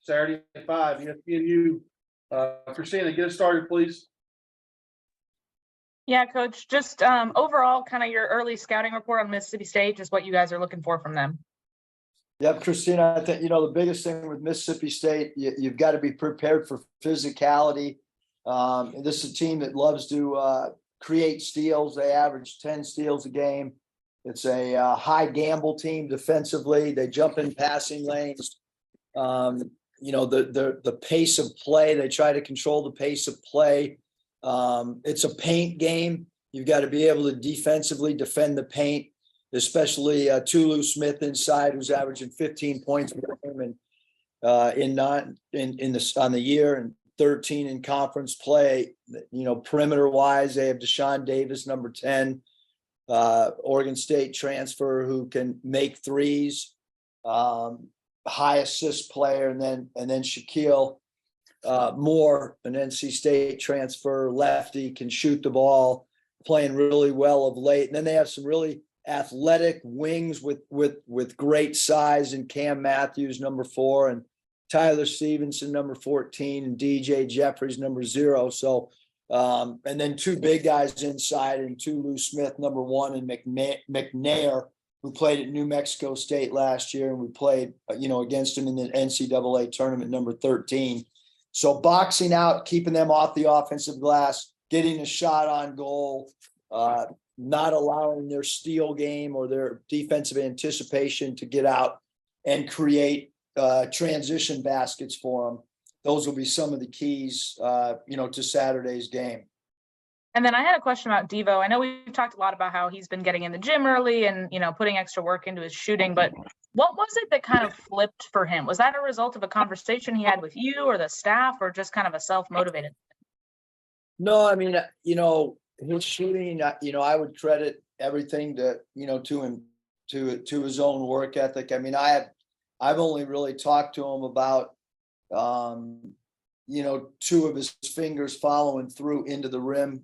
Saturday at 5, ESPNU. Christina, get us started, please. Yeah, Coach, just overall kind of your early scouting report on Mississippi State, just what you guys are looking for from them. Yep, Christina, I think, the biggest thing with Mississippi State, you've got to be prepared for physicality. This is a team that loves to create steals. They average 10 steals a game. It's a high gamble team defensively. They jump in passing lanes. The pace of play, they try to control the pace of play. It's a paint game. You've got to be able to defensively defend the paint, especially Tulu Smith inside, who's averaging 15 points per game on the year and 13 in conference play. Perimeter wise, they have Deshaun Davis, number 10, Oregon State transfer who can make threes, high assist player, and then Shaquille Moore, an NC State transfer, lefty, can shoot the ball, playing really well of late. And then they have some really athletic wings with great size, and Cam Matthews, number 4, and Tyler Stevenson, number 14, and DJ Jeffries, number 0. So, and then 2 big guys inside, and Tulu Smith, number 1, and McNair, who played at New Mexico State last year, and we played, against him in the NCAA tournament, number 13. So boxing out, keeping them off the offensive glass, getting a shot on goal, not allowing their steal game or their defensive anticipation to get out and create transition baskets for them. Those will be some of the keys, to Saturday's game. And then I had a question about Devo. I know we've talked a lot about how he's been getting in the gym early and, putting extra work into his shooting, but what was it that kind of flipped for him? Was that a result of a conversation he had with you or the staff, or just kind of a self-motivated? No, I mean, his shooting, I would credit everything to him, to his own work ethic. I mean, I've only really talked to him about, 2 of his fingers following through into the rim,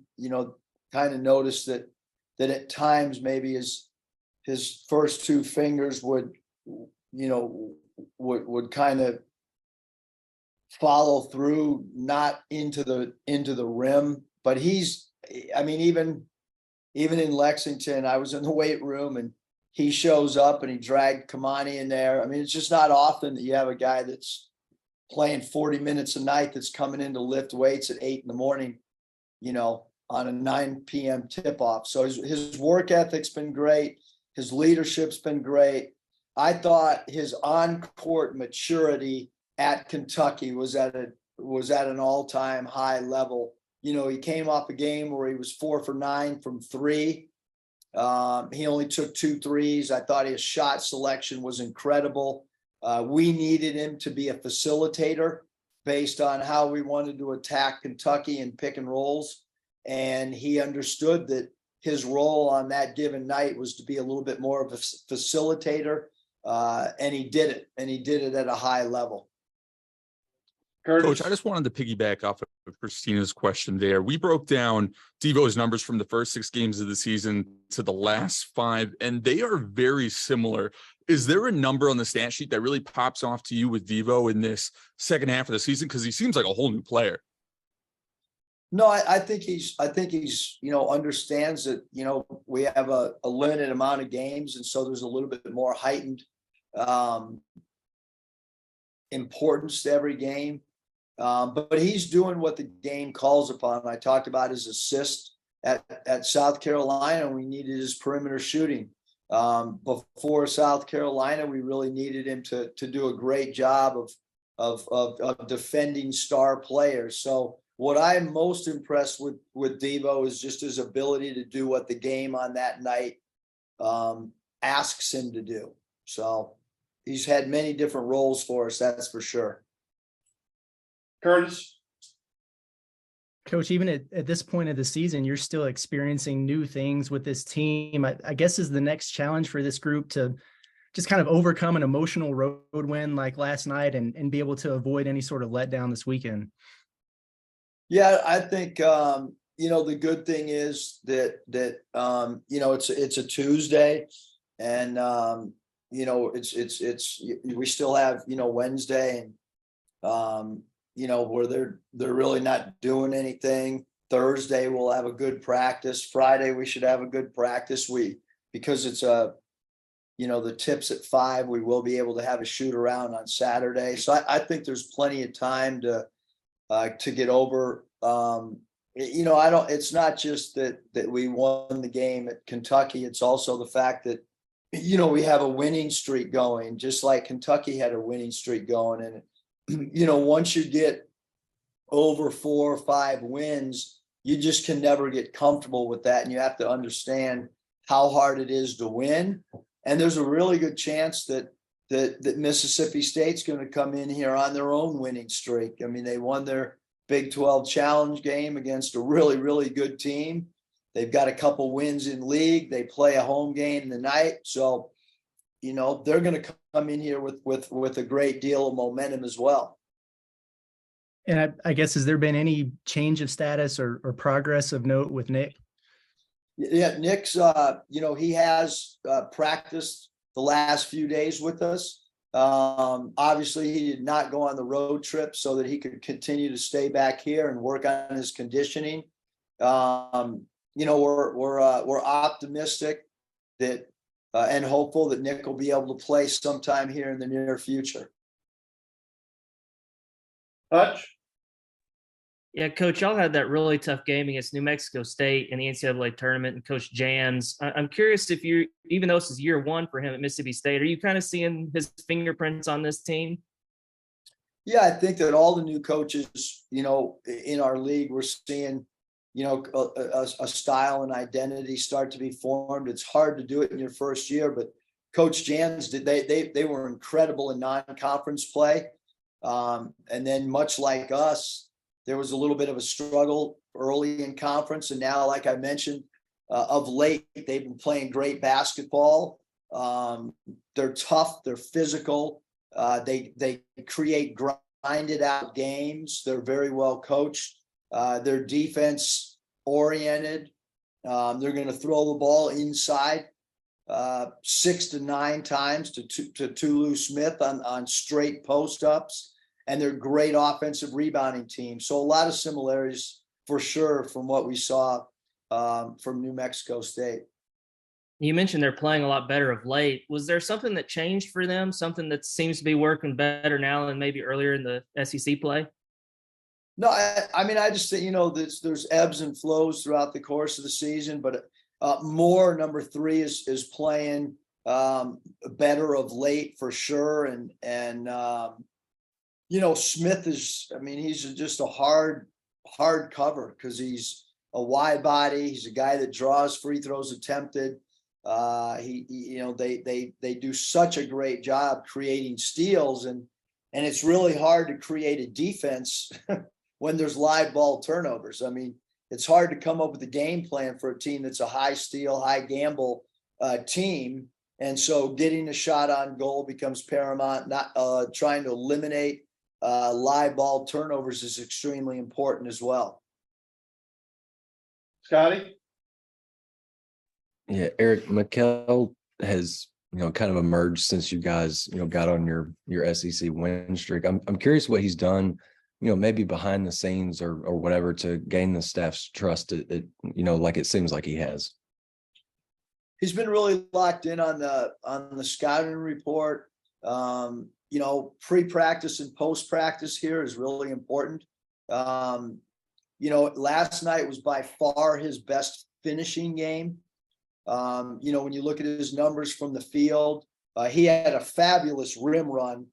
kind of noticed that at times maybe his first 2 fingers would kind of follow through, not into the rim. But even in Lexington, I was in the weight room and he shows up and he dragged Kamani in there. I mean, it's just not often that you have a guy that's playing 40 minutes a night that's coming in to lift weights at 8 in the morning, on a 9 p.m. tip-off. So his work ethic's been great. His leadership's been great. I thought his on-court maturity at Kentucky was at an all-time high level. He came off a game where he was 4 for 9 from 3. He only took 2 threes. I thought his shot selection was incredible. We needed him to be a facilitator based on how we wanted to attack Kentucky in pick and rolls. And he understood that his role on that given night was to be a little bit more of a facilitator. And he did it, at a high level. Coach, I just wanted to piggyback off of Christina's question there. We broke down Devo's numbers from the first 6 games of the season to the last 5, and they are very similar. Is there a number on the stat sheet that really pops off to you with Devo in this second half of the season? Because he seems like a whole new player. No, I think he's, understands that, we have a limited amount of games. And so there's a little bit more heightened importance to every game. But he's doing what the game calls upon. I talked about his assist at South Carolina. We needed his perimeter shooting. Before South Carolina, we really needed him to do a great job of defending star players. So what I'm most impressed with Devo is just his ability to do what the game on that night asks him to do. So he's had many different roles for us, that's for sure. Curtis? Coach, even at this point of the season, you're still experiencing new things with this team. I guess is the next challenge for this group to just kind of overcome an emotional road win like last night and be able to avoid any sort of letdown this weekend. Yeah, I think, the good thing is that it's a Tuesday and, we still have, Wednesday where they're really not doing anything. Thursday we'll have a good practice. Friday we should have a good practice. Because it's the tip's at 5, we will be able to have a shoot around on Saturday. So I think there's plenty of time to get over. It's not just that we won the game at Kentucky. It's also the fact that, we have a winning streak going, just like Kentucky had a winning streak going. And, once you get over 4 or 5 wins, you just can never get comfortable with that. And you have to understand how hard it is to win. And there's a really good chance that Mississippi State's going to come in here on their own winning streak. I mean, they won their Big 12 challenge game against a really, really good team. They've got a couple wins in league. They play a home game tonight. So, they're going to come in here with a great deal of momentum as well. And I guess, has there been any change of status or progress of note with Nick? Yeah, Nick's, he has practiced the last few days with us. Obviously, he did not go on the road trip so that he could continue to stay back here and work on his conditioning. We're optimistic that and hopeful that Nick will be able to play sometime here in the near future. Hutch? Yeah, Coach, y'all had that really tough game against New Mexico State in the NCAA tournament, and Coach Jans. I'm curious if even though this is year 1 for him at Mississippi State, are you kind of seeing his fingerprints on this team? Yeah, I think that all the new coaches, in our league, we're seeing, a style and identity start to be formed. It's hard to do it in your first year, but Coach Jans they were incredible in non-conference play. And then much like us, there was a little bit of a struggle early in conference. And now, like I mentioned, of late, they've been playing great basketball. They're tough. They're physical. They create grinded out games. They're very well coached. They're defense oriented. They're going to throw the ball inside 6 to 9 times to Tulu Smith on straight post ups. And they're great offensive rebounding team. So a lot of similarities for sure from what we saw from New Mexico State. You mentioned they're playing a lot better of late. Was there something that changed for them? Something that seems to be working better now than maybe earlier in the SEC play? No, I just think, there's ebbs and flows throughout the course of the season, but more number 3 is playing better of late for sure. And Smith he's just a hard cover because he's a wide body. He's a guy that draws free throws attempted. They do such a great job creating steals, and it's really hard to create a defense when there's live ball turnovers. I mean, it's hard to come up with a game plan for a team that's a high steal, high gamble team. And so getting a shot on goal becomes paramount. Not trying to eliminate live ball turnovers is extremely important as well. Scotty? Yeah, Eric, Mikal has, kind of emerged since you guys, got on your SEC win streak. I'm curious what he's done, maybe behind the scenes or whatever to gain the staff's trust. Like it seems like he has. He's been really locked in on the scouting report. Pre-practice and post-practice here is really important. Last night was by far his best finishing game. When you look at his numbers from the field, he had a fabulous rim run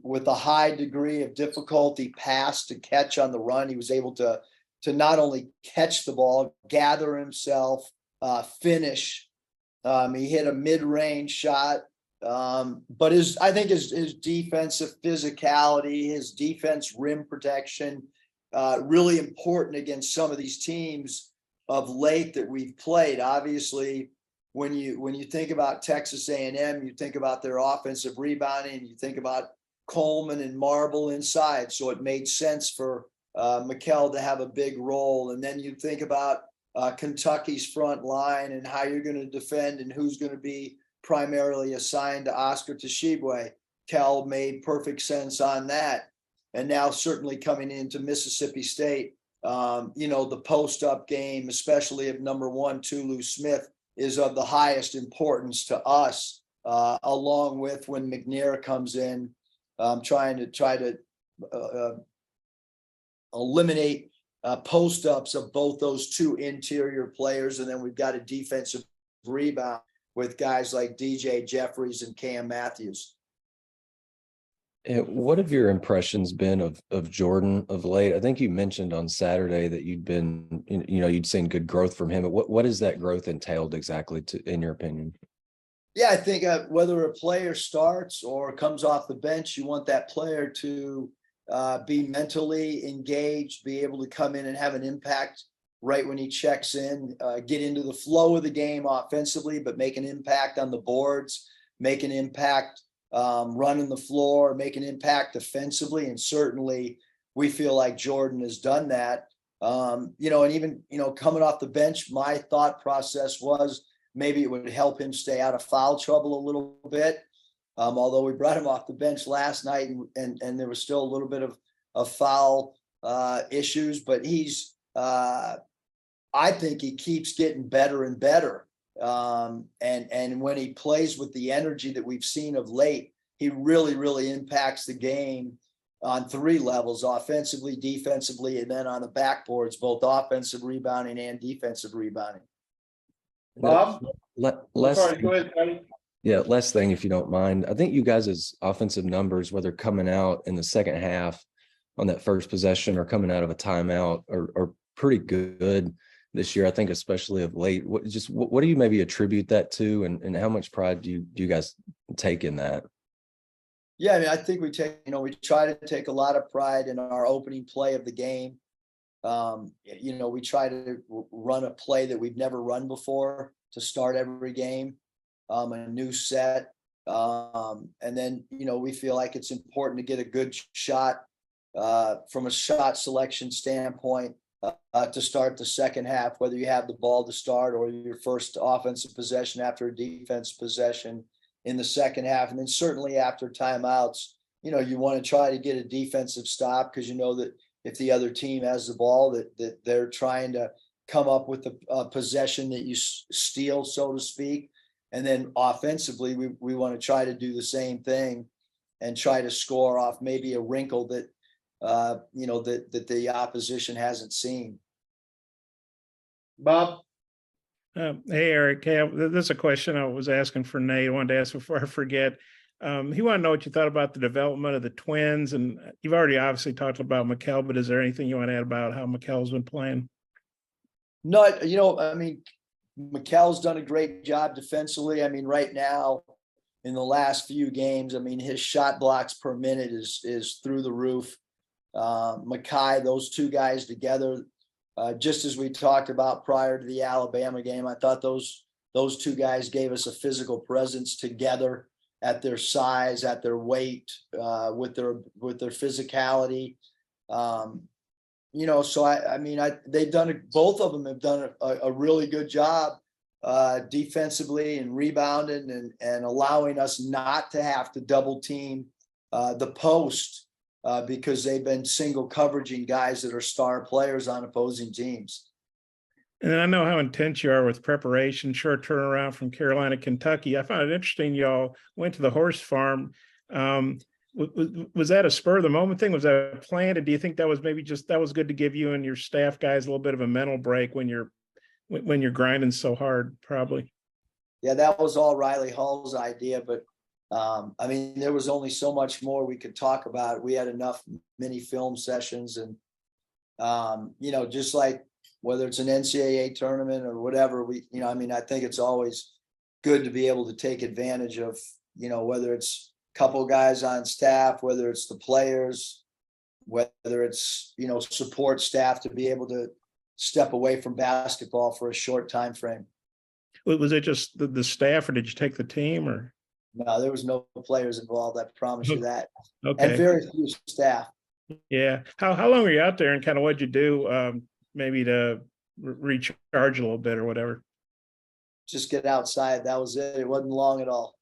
with a high degree of difficulty pass to catch on the run. He was able to not only catch the ball, gather himself, finish. He hit a mid-range shot. But I think his defensive physicality, his defense rim protection, really important against some of these teams of late that we've played. Obviously, when you think about Texas A&M, you think about their offensive rebounding, you think about Coleman and Marble inside. So it made sense for Mikal to have a big role. And then you think about Kentucky's front line and how you're going to defend and who's going to be primarily assigned to Oscar Tshiebwe. Kel made perfect sense on that. And now certainly coming into Mississippi State, the post-up game, especially of number 1, Tulu Smith, is of the highest importance to us, along with when McNair comes in, trying to eliminate post-ups of both those two interior players. And then we've got a defensive rebound with guys like DJ Jeffries and Cam Matthews. What have your impressions been of Jordan of late? I think you mentioned on Saturday that you'd seen good growth from him. But what has that growth entailed exactly, in your opinion? Yeah, I think whether a player starts or comes off the bench, you want that player to be mentally engaged, be able to come in and have an impact right when he checks in, get into the flow of the game offensively, but make an impact on the boards, make an impact running the floor, make an impact defensively. And certainly we feel like Jordan has done that. And even, coming off the bench, my thought process was maybe it would help him stay out of foul trouble a little bit. Although we brought him off the bench last night and there was still a little bit of foul issues, but he's, I think he keeps getting better and better. And when he plays with the energy that we've seen of late, he really, really impacts the game on 3 levels: offensively, defensively, and then on the backboards, both offensive rebounding and defensive rebounding. Bob? Less, Sorry, go ahead, Tony. yeah, last thing, if you don't mind. I think you guys' offensive numbers, whether coming out in the second half on that first possession or coming out of a timeout, are pretty good this year. I think especially of late. What do you maybe attribute that to, and how much pride do you guys take in that? Yeah, I mean, I think we try to take a lot of pride in our opening play of the game. We try to run a play that we've never run before to start every game, a new set. And then, we feel like it's important to get a good shot from a shot selection standpoint to start the second half, whether you have the ball to start or your first offensive possession after a defense possession in the second half. And then certainly after timeouts, you want to try to get a defensive stop, because that if the other team has the ball, that they're trying to come up with a possession that you steal, so to speak. And then offensively, we want to try to do the same thing and try to score off maybe a wrinkle that that the opposition hasn't seen. Bob? Hey, Eric. Hey, this is a question I was asking for Nate. I wanted to ask before I forget. He wanted to know what you thought about the development of the twins. And you've already obviously talked about Mikal, but is there anything you want to add about how Mikal's been playing? No, Mikal's done a great job defensively. I mean, right now, in the last few games, his shot blocks per minute is through the roof. Makai, those two guys together, just as we talked about prior to the Alabama game, I thought those two guys gave us a physical presence together at their size, at their weight, with their physicality. So both of them have done a really good job defensively and rebounding and allowing us not to have to double team the post because they've been single coveraging guys that are star players on opposing teams. And I know how intense you are with preparation, short turnaround from Carolina, Kentucky. I found it interesting y'all went to the horse farm. Was that a spur of the moment thing? Was that planned? Or do you think that was maybe that was good to give you and your staff guys a little bit of a mental break when you're grinding so hard, probably? Yeah, that was all Riley Hall's idea, but there was only so much more we could talk about. We had enough mini film sessions and, just like whether it's an NCAA tournament or whatever, I think it's always good to be able to take advantage of, whether it's a couple guys on staff, whether it's the players, whether it's, support staff, to be able to step away from basketball for a short time frame. Was it just the staff, or did you take the team, or? No, there was no players involved. I promise you that. Okay. And very few staff. Yeah. How long were you out there, and kind of what'd you do, maybe to recharge a little bit or whatever? Just get outside. That was it. It wasn't long at all.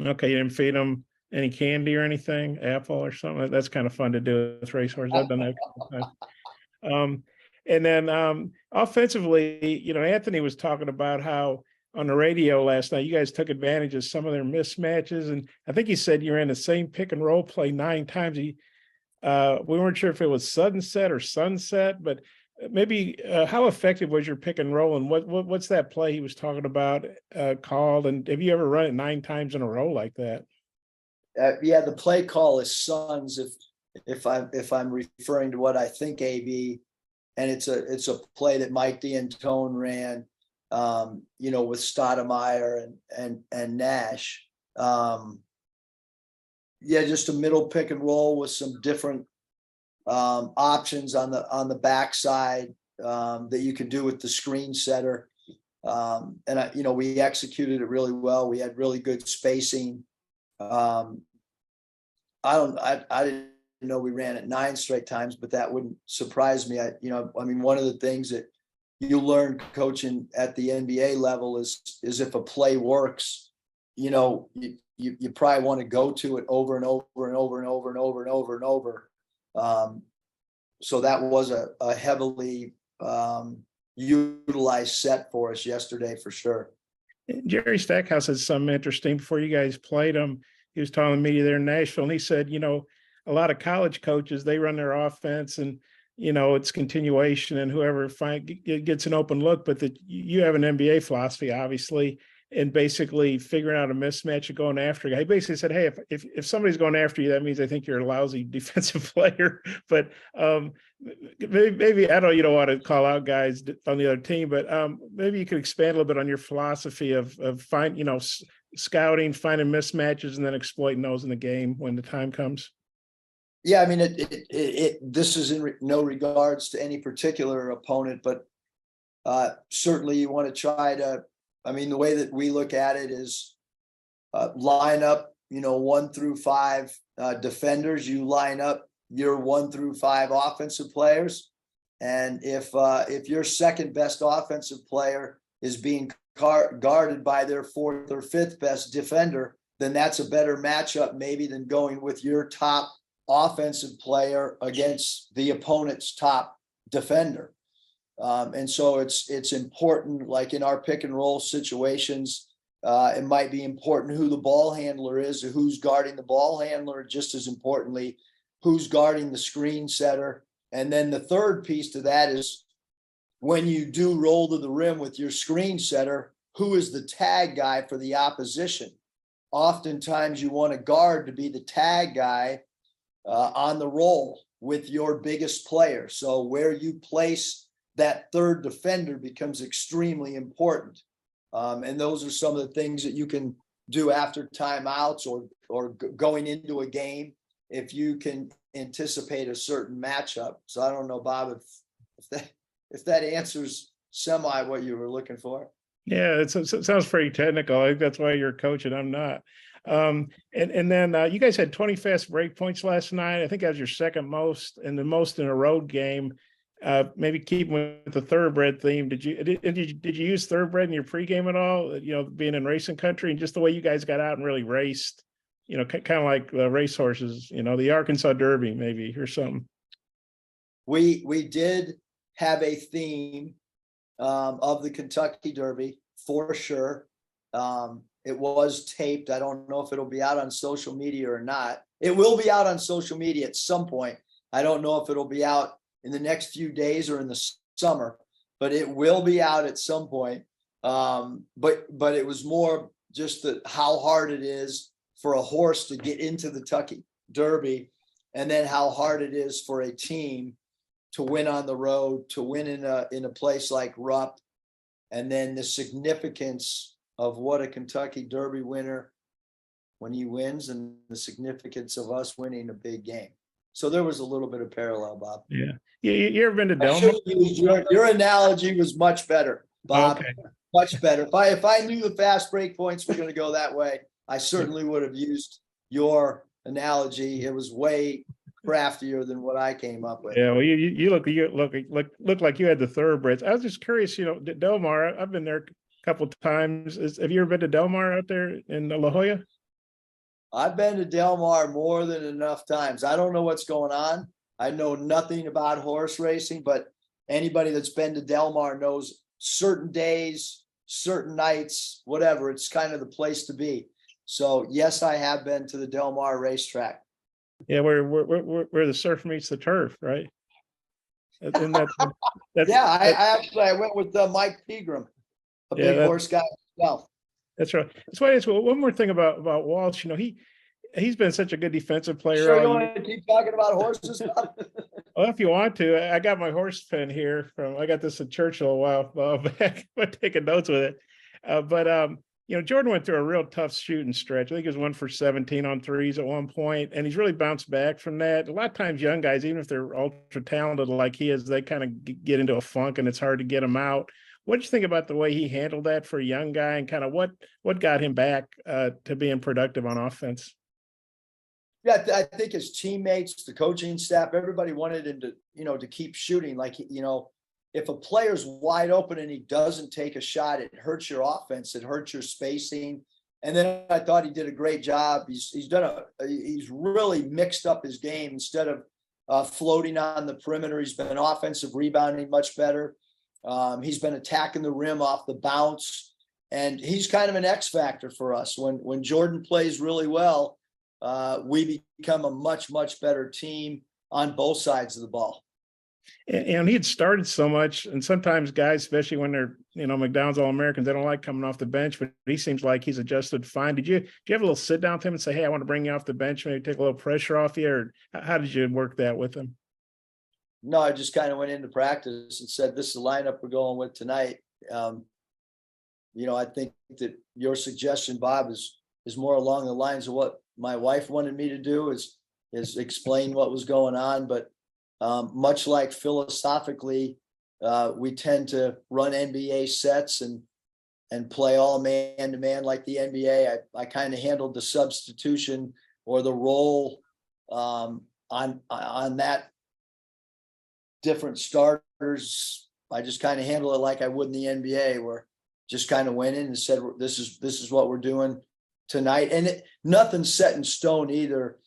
Okay. You didn't feed them any candy or anything, apple or something? That's kind of fun to do with racehorses. I've done that a couple times. And then offensively, Anthony was talking about how on the radio last night, you guys took advantage of some of their mismatches. And I think he said you ran the same pick and roll play 9 times. We weren't sure if it was sunset or sunset, but maybe how effective was your pick and roll, and what's that play he was talking about called? And have you ever run it 9 times in a row like that? Yeah, the play call is Suns. If I'm referring to what I think, AB, and it's a play that Mike D'Antone ran, with Stoudemire and Nash. Just a middle pick and roll with some different options on the backside that you could do with the screen setter. We executed it really well. We had really good spacing. I didn't know we ran it 9 straight times, but that wouldn't surprise me. One of the things that you learn coaching at the NBA level is if a play works, you probably want to go to it over and over and over and over and over and over and over. So that was a heavily utilized set for us yesterday for sure. Jerry Stackhouse had something interesting before you guys played him. He was telling the media there in Nashville, and he said, a lot of college coaches, they run their offense and, it's continuation and whoever gets an open look, but that you have an NBA philosophy, obviously, and basically figuring out a mismatch and going after a guy. He basically said, hey, if somebody's going after you, that means I think you're a lousy defensive player. But maybe I know you don't want to call out guys on the other team, but maybe you could expand a little bit on your philosophy of scouting, finding mismatches, and then exploiting those in the game when the time comes. Yeah, this is in no regards to any particular opponent, but certainly you want to try to. The way that we look at it is line up, 1 through 5 defenders. You line up your 1 through 5 offensive players, and if your second best offensive player is being guarded by their 4th or 5th best defender, then that's a better matchup maybe than going with your top offensive player against the opponent's top defender. And so it's important, like in our pick and roll situations, it might be important who the ball handler is, or who's guarding the ball handler, just as importantly, who's guarding the screen setter. And then the third piece to that is when you do roll to the rim with your screen setter, who is the tag guy for the opposition? Oftentimes you want a guard to be the tag guy on the roll with your biggest player. So where you place that third defender becomes extremely important. And those are some of the things that you can do after timeouts or going into a game if you can anticipate a certain matchup. So I don't know, Bob, if that answers semi what you were looking for. Yeah, it sounds pretty technical. I think that's why you're coaching. I'm not. And then you guys had 20 fast break points last night. I think that was your second most and the most in a road game. Maybe keeping with the thoroughbred theme. Did you use thoroughbred in your pregame at all? Being in racing country and just the way you guys got out and really raced. Kind of like the racehorses. The Arkansas Derby maybe or something. We did have a theme of the Kentucky Derby for sure. It was taped. I don't know if it'll be out on social media or not. It will be out on social media at some point. I don't know if it'll be out in the next few days or in the summer, but it will be out at some point. But it was more just how hard it is for a horse to get into the Kentucky Derby, and then how hard it is for a team to win on the road, to win in a place like Rupp, and then the significance of what a Kentucky Derby winner when he wins, and the significance of us winning a big game. So there was a little bit of parallel, Bob. Yeah. You ever been to Delmar? Your analogy was much better, Bob. Okay. Much better. If I knew the fast break points were going to go that way, I certainly would have used your analogy. It was way craftier than what I came up with. Yeah, well, you look like you had the thoroughbreds. I was just curious. Delmar. I've been there a couple of times. Have you ever been to Delmar out there in La Jolla? I've been to Del Mar more than enough times. I don't know what's going on. I know nothing about horse racing, but anybody that's been to Del Mar knows certain days, certain nights, whatever, it's kind of the place to be. So yes, I have been to the Del Mar racetrack. Yeah, where the surf meets the turf, right? And that's Yeah, I went with Mike Pegram, a big horse guy himself. That's right. That's why it's one more thing about Walsh. You know, he's been such a good defensive player. Sure, you want to keep talking about horses? Well, if you want to, I got my horse pen here I got this at Churchill a while back. I'm taking notes with it. You know, Jordan went through a real tough shooting stretch. I think he was 1 for 17 on threes at one point, and he's really bounced back from that. A lot of times young guys, even if they're ultra talented like he is, they kind of get into a funk and it's hard to get them out. What did you think about the way he handled that for a young guy, and kind of what got him back to being productive on offense? Yeah, I think his teammates, the coaching staff, everybody wanted him to, to keep shooting. Like, if a player's wide open and he doesn't take a shot, it hurts your offense. It hurts your spacing. And then I thought he did a great job. He's really mixed up his game. Instead of floating on the perimeter, he's been offensive rebounding much better. He's been attacking the rim off the bounce, and he's kind of an X factor for us. When Jordan plays really well, we become a much, much better team on both sides of the ball. And he had started so much, and sometimes guys, especially when they're, McDonald's All-Americans, they don't like coming off the bench, but he seems like he's adjusted fine. Did you have a little sit down with him and say, hey, I want to bring you off the bench, maybe take a little pressure off you, or how did you work that with him? No, I just kind of went into practice and said, this is the lineup we're going with tonight. I think that your suggestion, Bob, is more along the lines of what my wife wanted me to do, is explain what was going on. But much like philosophically, we tend to run NBA sets and play all man to man like the NBA. I kind of handled the substitution or the role on that. Different starters, I just kind of handle it like I would in the NBA, where just kind of went in and said, this is what we're doing tonight. And nothing's set in stone either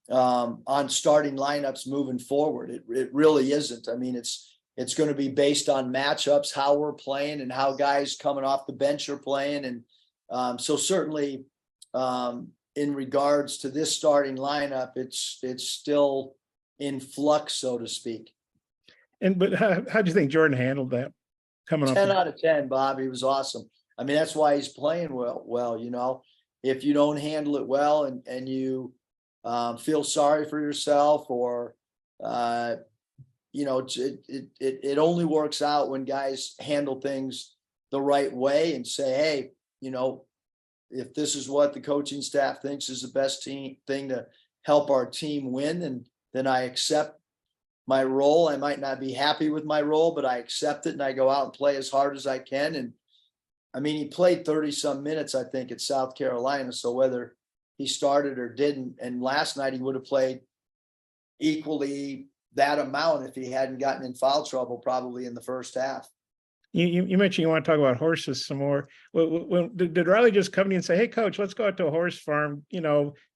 on starting lineups moving forward. It really isn't. I mean, it's going to be based on matchups, how we're playing, and how guys coming off the bench are playing. And so certainly in regards to this starting lineup, it's still in flux, so to speak. But how do you think Jordan handled that coming up? 10 out of 10, Bob. He was awesome. I mean, that's why he's playing well. If you don't handle it well and you feel sorry for yourself, or it only works out when guys handle things the right way and say, hey, if this is what the coaching staff thinks is the best thing to help our team win, then I accept my role. I might not be happy with my role, but I accept it and I go out and play as hard as I can. And I mean, he played 30 some minutes, I think, at South Carolina. So whether he started or didn't, and last night he would have played equally that amount if he hadn't gotten in foul trouble, probably in the first half. You mentioned you want to talk about horses some more. Did Riley just come to you and say, hey, coach, let's go out to a horse farm,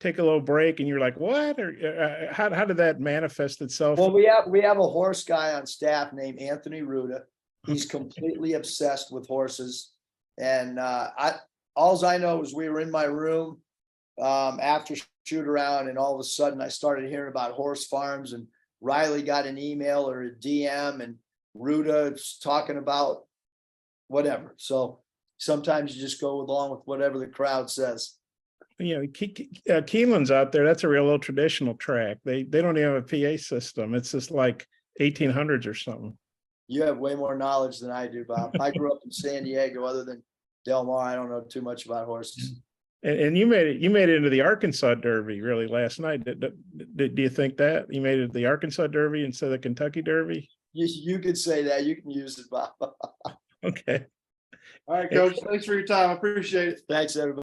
take a little break? And you're like, what? Or how did that manifest itself? Well, we have a horse guy on staff named Anthony Ruda. He's completely obsessed with horses. And all I know is we were in my room after shoot around, and all of a sudden I started hearing about horse farms, and Riley got an email or a DM, and Ruda's talking about whatever. So sometimes you just go along with whatever the crowd says. Keeneland's out there. That's a real old traditional track. They don't even have a PA system. It's just like 1800s or something. You have way more knowledge than I do, Bob. I grew up in San Diego. Other than Del Mar, I don't know too much about horses. And you made it into the Arkansas Derby really last night. Do you think that you made it to the Arkansas Derby instead of the Kentucky Derby? You could say that. You can use it, Bob. Okay. All right, Coach. Thanks for your time. I appreciate it. Thanks, everybody.